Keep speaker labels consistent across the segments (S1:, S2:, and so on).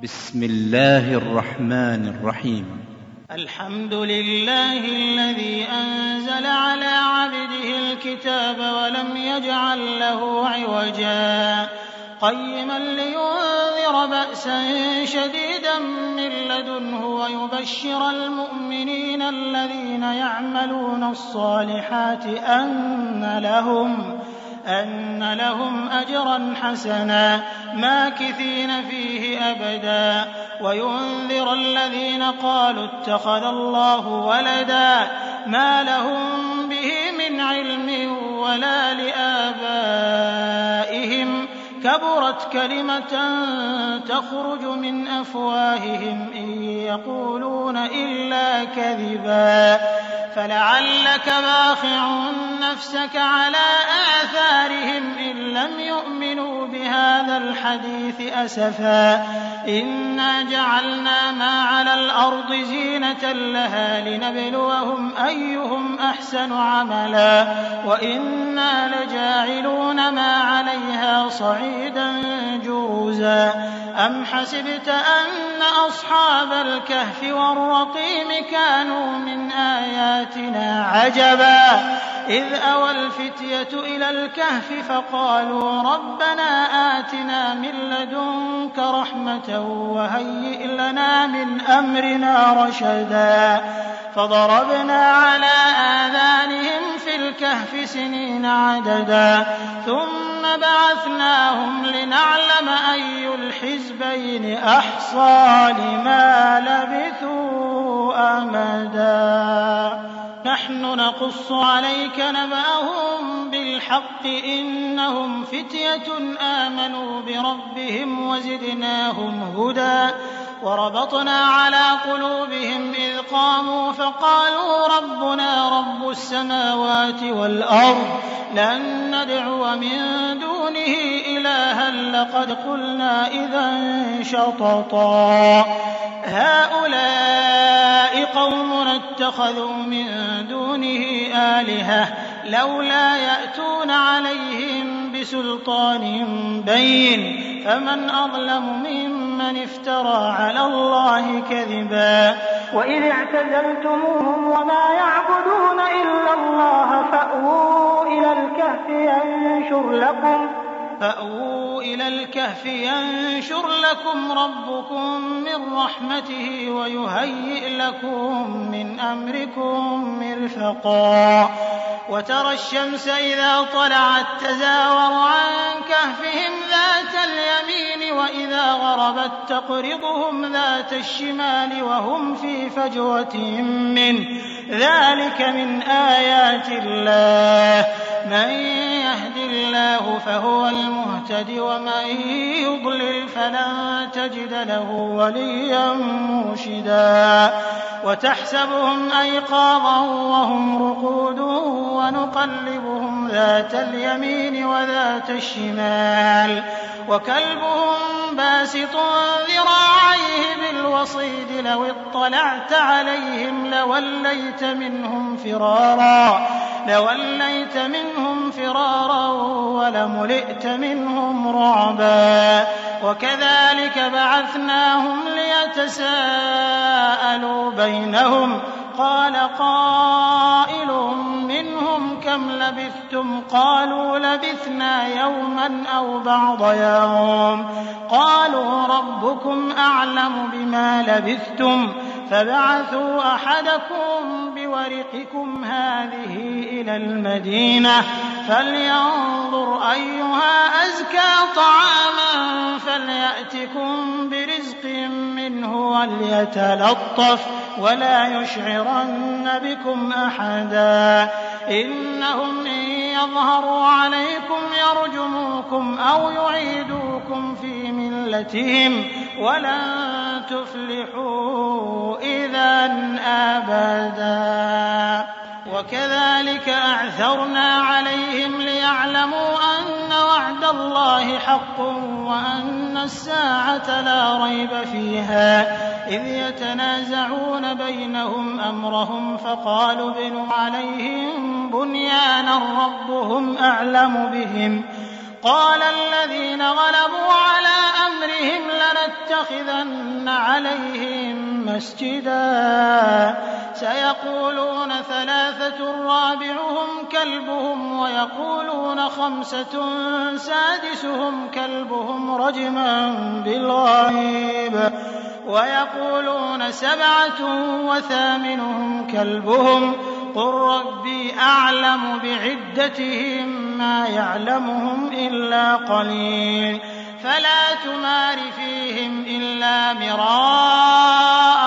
S1: بسم الله الرحمن الرحيم.
S2: الحمد لله الذي أنزل على عبده الكتاب ولم يجعل له عوجا قيما لينذر بأسا شديدا من لدنه ويبشر المؤمنين الذين يعملون الصالحات أن لهم أجرا حسنا ماكثين فيه أبدا وينذر الذين قالوا اتخذ الله ولدا ما لهم به من علم ولا لآبائهم كبرت كلمة تخرج من أفواههم إن يقولون إلا كذبا فلعلك باخع نفسك على آثارهم إن لم يؤمنوا بهذا الحديث أسفا إنا جعلنا ما على الأرض زينة لها لنبلوهم أيهم أحسن عملا وإنا لجاعلون ما عليها صعيدا جرزا أم حسبت أن أصحاب الكهف والرقيم كانوا من آياتنا عجبا إذ أوى الفتية إلى الكهف فقالوا ربنا آتنا من لدنك رحمة وهيئ لنا من أمرنا رشدا فضربنا على آذانهم في الكهف سنين عددا ثم بعثناهم لنعلم أي الحزبين أحصى لما لبثوا أمدا نحن نقص عليك نبأهم بالحق إنهم فتية آمنوا بربهم وزدناهم هدى وربطنا على قلوبهم إذ قاموا فقالوا ربنا رب السماوات والأرض لن ندعو من دونه إلها لقد قلنا إذا شططا هؤلاء قومنا اتخذوا من دونه آلهة لولا يأتون عليهم بسلطان بين فمن أظلم ممن افترى على الله كذبا وإذ اعتزلتموهم وما يعبدون إلا الله فأووا إلى الكهف ينشر لكم ربكم من رحمته ويهيئ لكم من أمركم مرفقا وترى الشمس إذا طلعت تزاور عن كهفهم ذات اليمين وإذا غربت تقرضهم ذات الشمال وهم في فجوة منه ذلك من آيات الله من يهد الله فهو المهتد ومن يضلل فلن تجد له وليا مرشدا وتحسبهم أيقاظا وهم رقود ونقلبهم ذات اليمين وذات الشمال وكلبهم باسط ذراعيه بالوصيد لو اطلعت عليهم لوليت منهم فرارا ولملئت منهم رعبا وكذلك بعثناهم ليتساءلوا بينهم قال قائل منهم كم لبثتم قالوا لبثنا يوما أو بعض يوم قالوا ربكم أعلم بما لبثتم فبعثوا أحدكم بورقكم هذه إلى المدينة فلينظر أيها أزكى طعاما فليأتكم برزق منه وليتلطف ولا يشعرن بكم أحدا إنهم إن يظهروا عليكم يرجموكم أو يعيدوكم في ملتهم ولن تفلحوا إذا أبدا وكذلك أعثرنا عليهم ليعلموا أن وعد الله حق وأن الساعة لا ريب فيها إذ يتنازعون بينهم أمرهم فقالوا ابنوا عليهم بنيانا ربهم أعلم بهم قال الذين غلبوا على أمرهم أمرهم لنتخذن عليهم مسجدا سيقولون 3 رابعهم كلبهم ويقولون 5 سادسهم كلبهم رجما بالغيب ويقولون 7 وثامنهم كلبهم قل ربي أعلم بعدتهم ما يعلمهم إلا قليل فلا تمار فيهم إلا مراء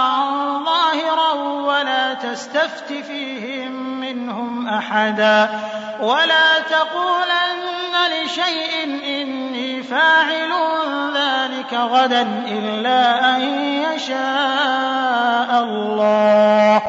S2: ظاهرا ولا تستفت فيهم منهم أحدا ولا تقولن لشيء إني فاعل ذلك غدا إلا أن يشاء الله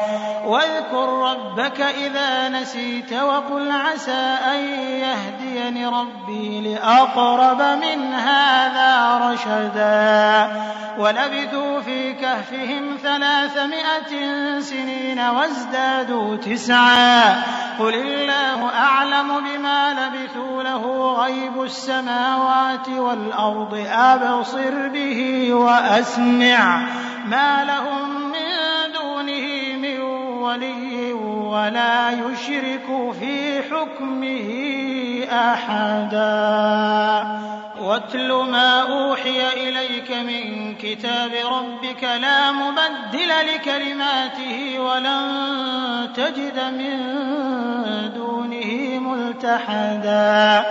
S2: واذكر ربك إذا نسيت وقل عسى أن يهديني ربي لأقرب من هذا رشدا ولبثوا في كهفهم 300 سنين وازدادوا 9 قل الله أعلم بما لبثوا له غيب السماوات والأرض أبصر به وأسمع ما لهم من دونه من ولي ولا يشرك في حكمه أحدا واتل ما أوحي إليك من كتاب ربك لا مبدل لكلماته ولن تجد من دونه ملتحدا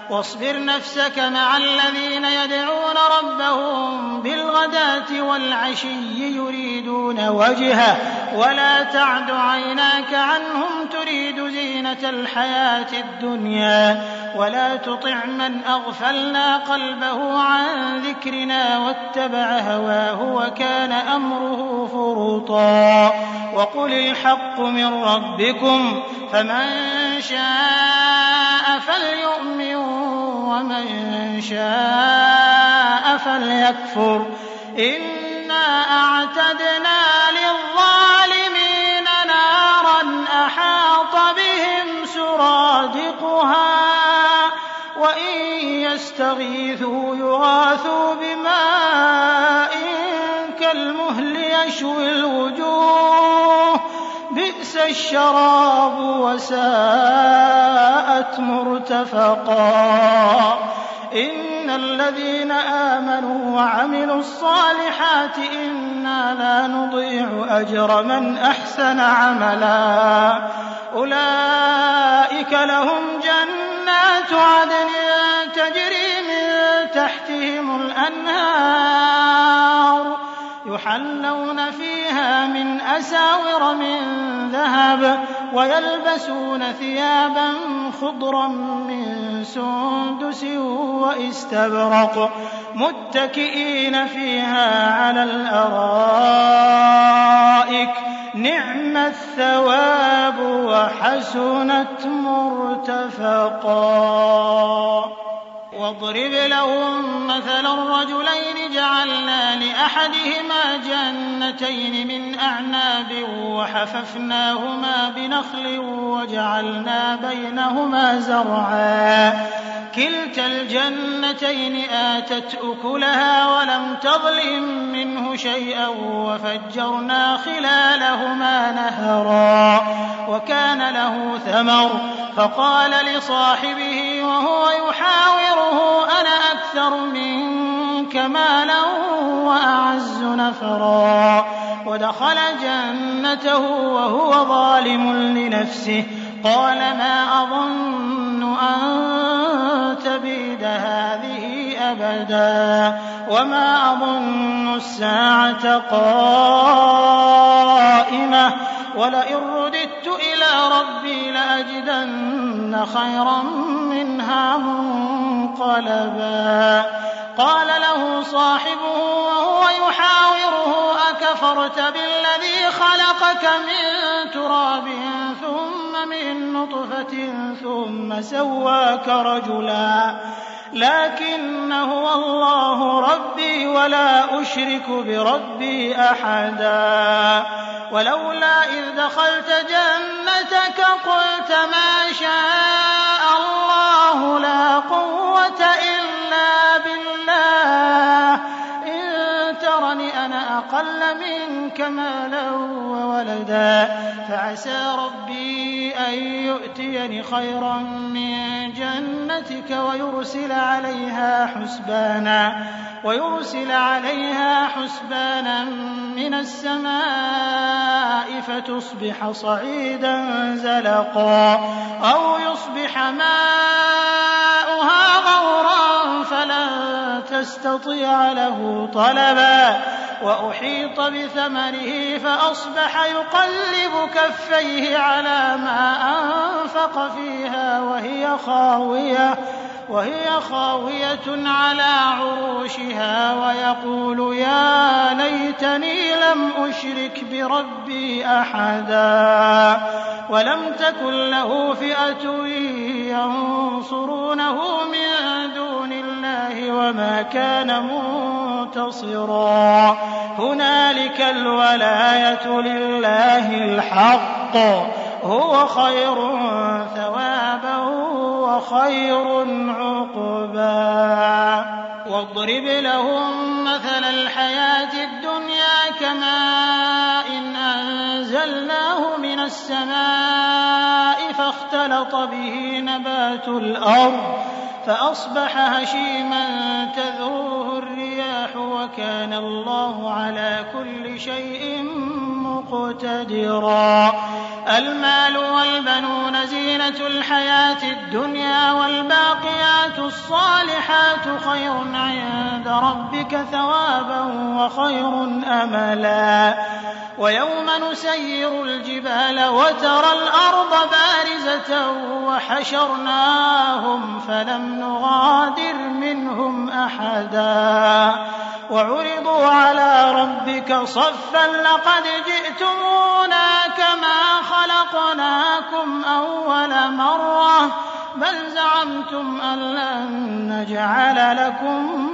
S2: واصبر نفسك مع الذين يدعون ربهم بالغداة والعشي يريدون وجهه ولا تعد عيناك عنهم تريد زينة الحياة الدنيا ولا تطع من أغفلنا قلبه عن ذكرنا واتبع هواه وكان أمره فرطا وقل الحق من ربكم فمن شاء فليؤمن ومن شاء فليكفر إنا أعتدنا للظالمين نارا أحاط بهم سرادقها وإن يستغيثوا يغاثوا بماء كالمهل يشوي الوجوه بئس الشراب وساءت مرتفقا إن الذين آمنوا وعملوا الصالحات إنا لا نضيع أجر من أحسن عملا أولئك لهم جنات عدن تجري من تحتهم الأنهار يحلون فيها من أساور من ذهب ويلبسون ثيابا خضرا من سندس واستبرق متكئين فيها على الأرائك نعم الثواب وحسنت مرتفقا واضرب لهم مثلا الرجلين جعلنا لأحدهما جنتين من أعناب وحففناهما بنخل وجعلنا بينهما زرعا كلتا الجنتين آتت أكلها ولم تظلم منه شيئا وفجرنا خلالهما نهرا وكان له ثمر فقال لصاحبه وهو يحاوره أنا أكثر منك مالا وأعز نفرا ودخل جنته وهو ظالم لنفسه قال ما أظن أن تبيد هذه أبدا وما أظن الساعة قائمة ولئن رددت إلى ربي لأجدن خيرا منها منقلبا قال له صاحبه وهو يحاوره أكفرت بالذي خلقك من تراب ثم من نطفة ثم سواك رجلا لكن هو الله ربي ولا أشرك بربي أحدا ولولا إذ دخلت جنتك قلت ما شاء الله لا قوة إلا بالله حسابا فعسى ربي أن يؤتيني خيرا من جنتك ويرسل عليها حسبانا من السماء فتصبح صعيدا زلقا أو يصبح ماؤها غورا فلن تستطيع له طلبا وأحيط بثمره فأصبح يقلب كفيه على ما أنفق فيها وهي خاوية على عروشها ويقول يا ليتني لم أشرك بربي أحدا ولم تكن له فئة ينصرونه من دون الله وما كان منتصرا هنالك الولاية لله الحق هو خير ثوابا وخير عقبا واضرب لهم مثل الحياة الدنيا كماء أنزلناه من السماء فاختلط به نبات الأرض فأصبح هشيما تذروه الرياح وكان الله على كل شيء مقتدرا المال والبنون زينة الحياة الدنيا والباقيات الصالحات خير عند ربك ثوابا وخير أملا ويوم نسير الجبال وترى الأرض بارزة وحشرناهم فلم نغادر منهم أحدا وعرضوا على ربك صفا لقد جئتمونا كما خلقناكم أول مرة بل زعمتم أن لن نجعل لكم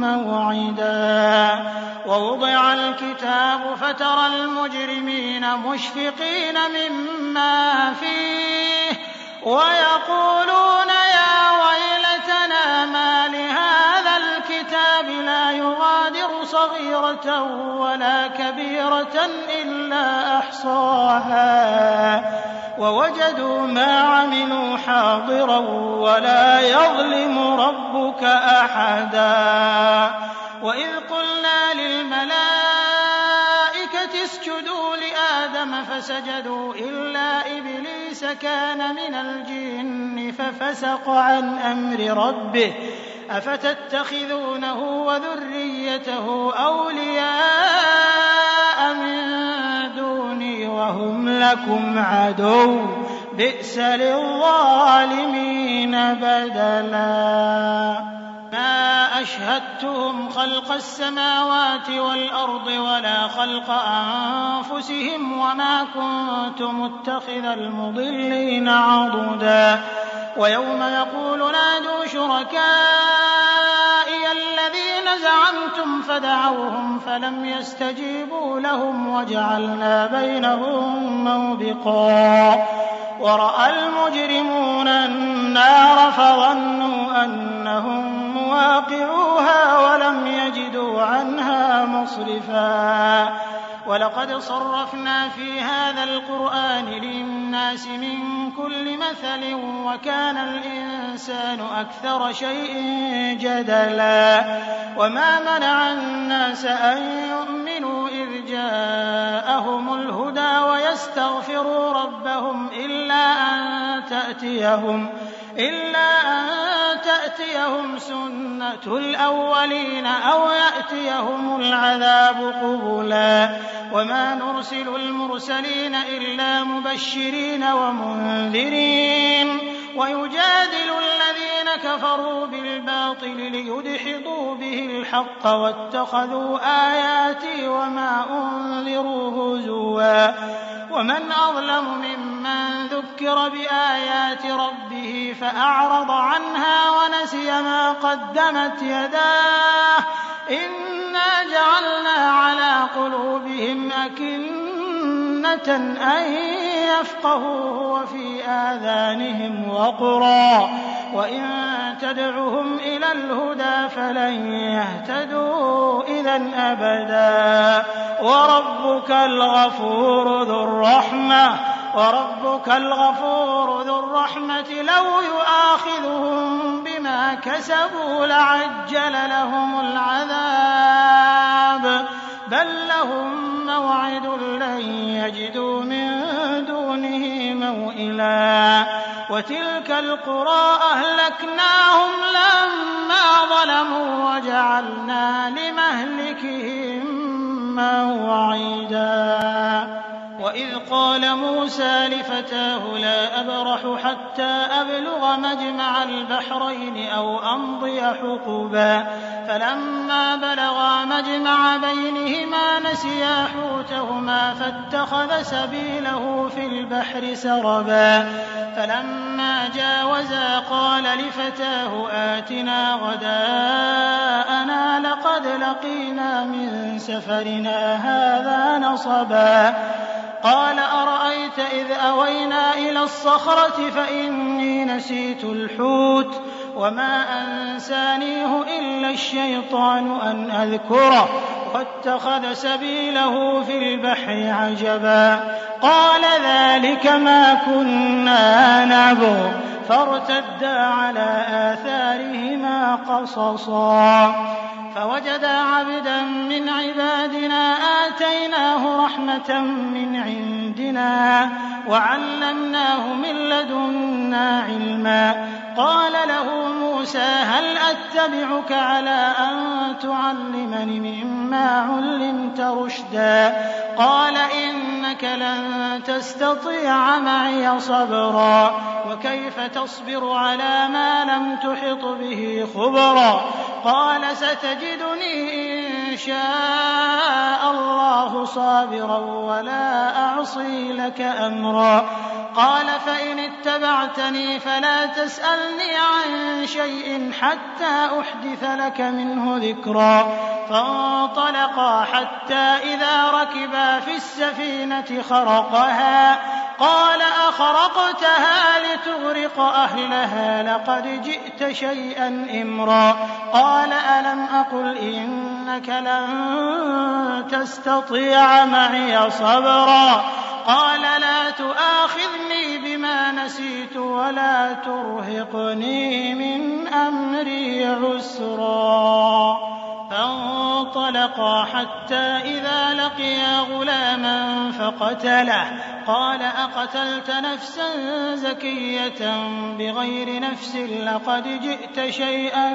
S2: موعدا ووضع الكتاب فترى المجرمين مشفقين مما فيه ويقولون يا ويلتنا ما لهذا الكتاب لا يغادر صغيرة ولا كبيرة إلا أحصاها ووجدوا ما عملوا حاضرا ولا يظلم ربك أحدا وإذ قلنا للملائكة اسجدوا لآدم فسجدوا إلا إبليس كان من الجن ففسق عن أمر ربه أفتتخذونه وذريته أولياء من دوني وهم لكم عدو بئس للظالمين بدلا ما أشهدتهم خلق السماوات والأرض ولا خلق أنفسهم وما كنت متخذ المضلين عضدا ويوم يقول نادوا شركائي الذين زعمتم فدعوهم فلم يستجيبوا لهم وجعلنا بينهم موبقا ورأى المجرمون النار فظنوا أنهم مواقعوها ولم يجدوا عنها مصرفا ولقد صرفنا في هذا القرآن للناس من كل مثل وكان الإنسان أكثر شيء جدلا وما منع الناس أن يؤمنوا إذ جاءهم الهدى ويستغفروا ربهم إلا أن تأتيهم سنة الأولين أو يأتيهم العذاب قبلا وما نرسل المرسلين إلا مبشرين ومنذرين ويجادل الذين كفروا بالباطل ليدحضوا به الحق واتخذوا آياتي وما أنذروا هزوا ومن أظلم ممن ذكر بآيات ربه فأعرض عنها ونسي ما قدمت يداه إنا جعلنا على قلوبهم أكنة أن يفقهوه وفي آذانهم وقرا وإن تدعهم إلى الهدى فلن يهتدوا إذا أبدا. وربك الغفور ذو الرحمة لو يؤاخذهم بما كسبوا لعجل لهم العذاب بل لهم موعد لن يجدوا من دونه موئلا. وتلك القرى أهلكناهم لما ظلموا وجعلنا لمهلكهم موعدا. وإذ قال موسى لفتاه لا أبرح حتى أبلغ مجمع البحرين أو أمضي حقبا فلما بلغا مجمع بينهما نسيا حوتهما فاتخذ سبيله في البحر سربا فلما جاوزا قال لفتاه آتنا غداءنا لقد لقينا من سفرنا هذا نصبا. قال أرأيت إذ أوينا إلى الصخرة فإني نسيت الحوت وما أنسانيه إلا الشيطان أن أذكره واتخذ سبيله في البحر عجبا. قال ذلك ما كنا نبغ فارتدا على آثارهما قصصا. فوجدا عبدا من عبادنا آتيناه رحمة من عندنا وعلمناه من لدنا علما. قال له موسى هل أتبعك على أن تعلمني مما علمت رشدا. قال إنك لن تستطيع معي صبرا وكيف تصبر على ما لم تحط به خبرا. قال ستجدني إن شاء الله صابرا ولا أعصي لك أمرا. قال فإن اتبعتني فلا تسألني عن شيء حتى أحدث لك منه ذكرا. فانطلقا حتى إذا ركبا في السفينة خرقها قال أخرقتها لتغرق أهلها لقد جئت شيئا إمرا. قال ألم أقل إنك لن تستطيع معي صبرا. قال لا تؤاخذني بما نسيت ولا ترهقني من أمري عسرا. فانطلقا حتى إذا لقيا غلاما فقتله. قال أقتلت نفسا زكية بغير نفس لقد جئت شيئا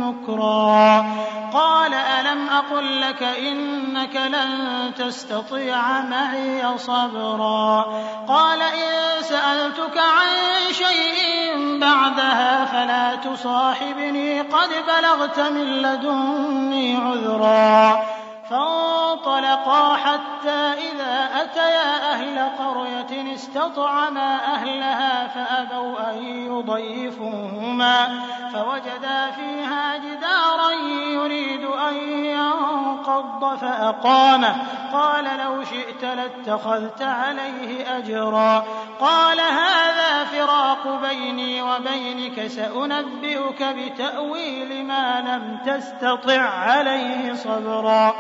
S2: نكرا. قال ألم أقل لك إنك لن تستطيع معي صبرا. قال إن سألتك عن شيء بعدها فلا تصاحبني قد بلغت من لدني عذرا. فانطلقا حتى إذا أتيا أهل قرية استطعما أهلها فأبوا أن يضيفوهما فوجدا فيها جدارا يريد أن ينقض فأقامه. قال لو شئت لاتخذت عليه أجرا. قال هذا فراق بيني وبينك سأنبئك بتأويل ما لم تستطع عليه صبرا.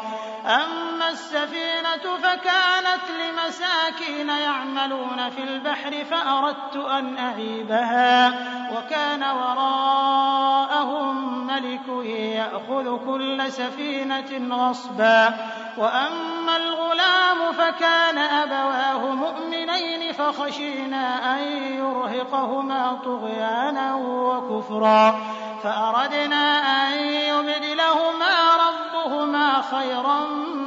S2: أما السفينة فكانت لمساكين يعملون في البحر فأردت أن أعيبها وكان وراءهم ملك يأخذ كل سفينة غصبا. وأما الغلام فكان أبواه مؤمنين فخشينا أن يرهقهما طغيانا وكفرا فأردنا أن يبدلهما ربهما خيرا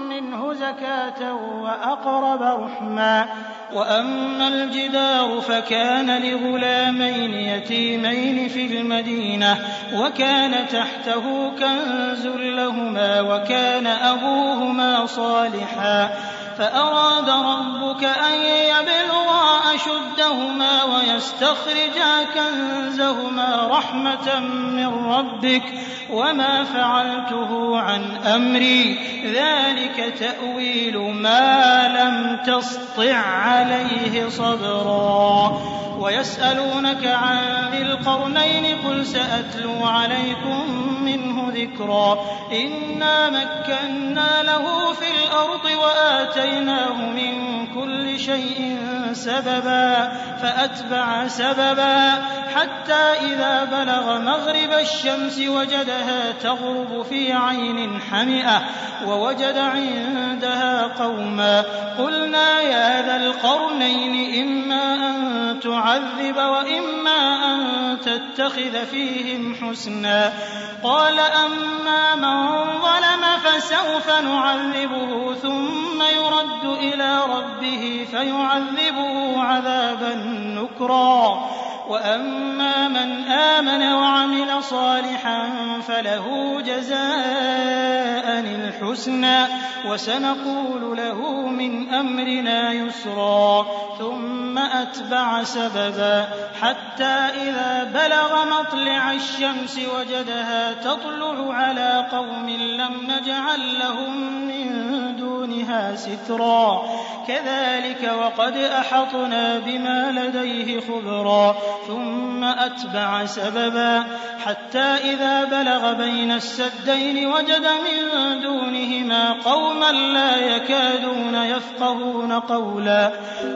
S2: منه زكاة وأقرب رحما. وأما الجدار فكان لغلامين يتيمين في المدينة وكان تحته كنز لهما وكان أبوهما صالحا فأراد ربك أن يبلغا أشدهما ويستخرجا كنزهما رحمة من ربك وما فعلته عن أمري ذلك تأويل ما لم تسطع عليه صبرا. ويسألونك عن ذي القرنين قل سأتلو عليكم منه ذكرا إنا مكنا له في الأرض وآتيناه من كل شيء سببا فأتبع سببا حتى إذا بلغ مغرب الشمس وجدها تغرب في عين حمئة ووجد عندها قوما قلنا يا ذا القرنين إما أن تعذب وإما أن تتخذ فيهم حسنا قال أما من ظلم فسوف نعذبه ثم يرد إلى ربه فيعذبه عذابا نكرا وأما من آمن وعمل صالحا فله جزاء الحسنى وسنقول له من أمرنا يسرا ثم أتبع سببا حتى إذا بلغ مطلع الشمس وجدها تطلع على قوم لم نجعل لهم من دونها سترا كذلك وقد أحطنا بما لديه خبرا ثم أتبع سببا حتى إذا بلغ بين السدين وجد من دونهما قوما لا يكادون يفقهون قولا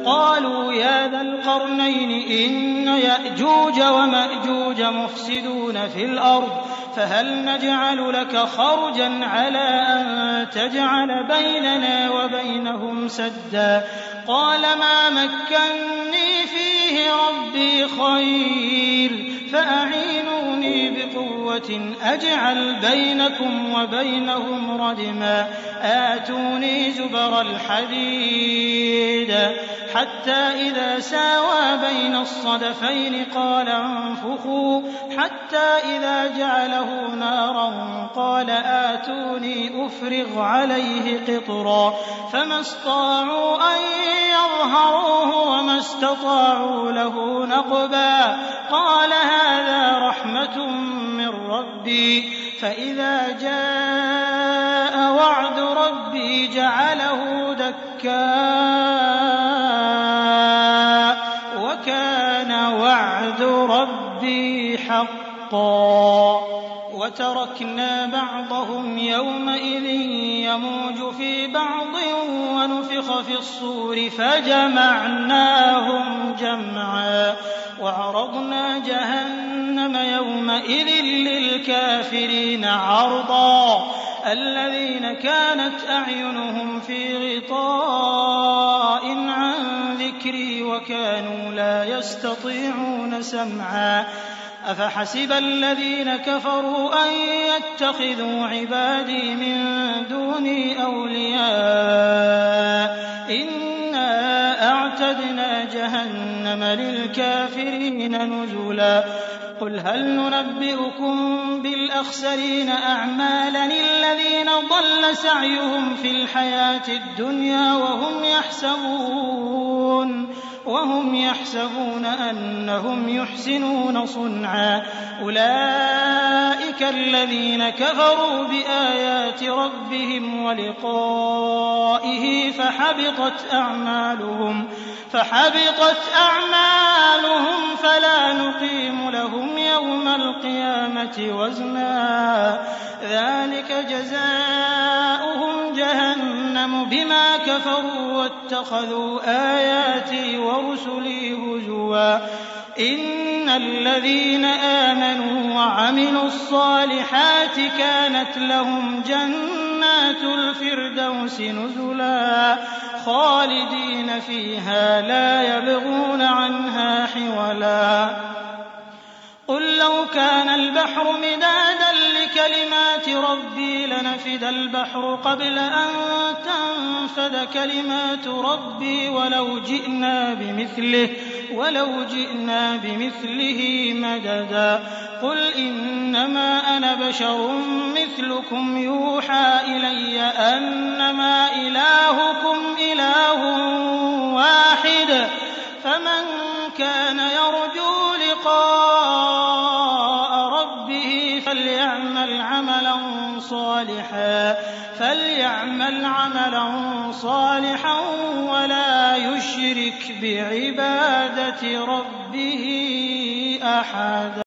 S2: قالوا يا ذا القرنين إن يأجوج ومأجوج مفسدون في الأرض فهل نجعل لك خرجا على أن تجعل بيننا وبينهم سدا قال ما مكني فيه ربي خير فأعينوني بقوة أجعل بينكم وبينهم ردما آتوني زبر الحديد حتى إذا ساوى بين الصدفين قال انفخوا حتى إذا جعله نارا قال آتوني أفرغ عليه قطرا فما استطاعوا أن يظهروه وما استطاعوا له نقبا قال هذا رحمة من ربي فإذا جاء وعد ربي جعله دكا وكان وعد ربي حقا وتركنا بعضهم يومئذ يموج في بعض ونفخ في الصور فجمعناهم جمعا وعرضنا جهنم يومئذ للكافرين عرضا الذين كانت أعينهم في غطاء عن ذكري وكانوا لا يستطيعون سمعا أفحسب الذين كفروا أن يتخذوا عبادي من دوني أولياء إنا أعتدنا جهنم للكافرين نزلا قل هل ننبئكم بالأخسرين أعمالا الذين ضل سعيهم في الحياة الدنيا وهم يحسبون أنهم يحسنون صنعا أولئك الذين كفروا بآيات ربهم ولقائه فحبطت أعمالهم فلا نقيم لهم يوم القيامة وزنا ذلك جزاؤهم جهنم بما كفروا واتخذوا آياتي ورسلي هزوا إن الذين آمنوا وعملوا الصالحات كانت لهم جنات الفردوس نزلا خالدين فيها لا يبغون عنها حولا قل لو كان البحر مدادا لكلمات ربي لنفد البحر قبل أن تنفد كلمات ربي ولو جئنا بمثله مددا قل إنما أنا بشر مثلكم يوحى إلي أنما إلهكم إله واحد فمن كان يرجو لقاء ربه فليعمل عملا صالحا ولا يشرك بعبادة ربه به أحد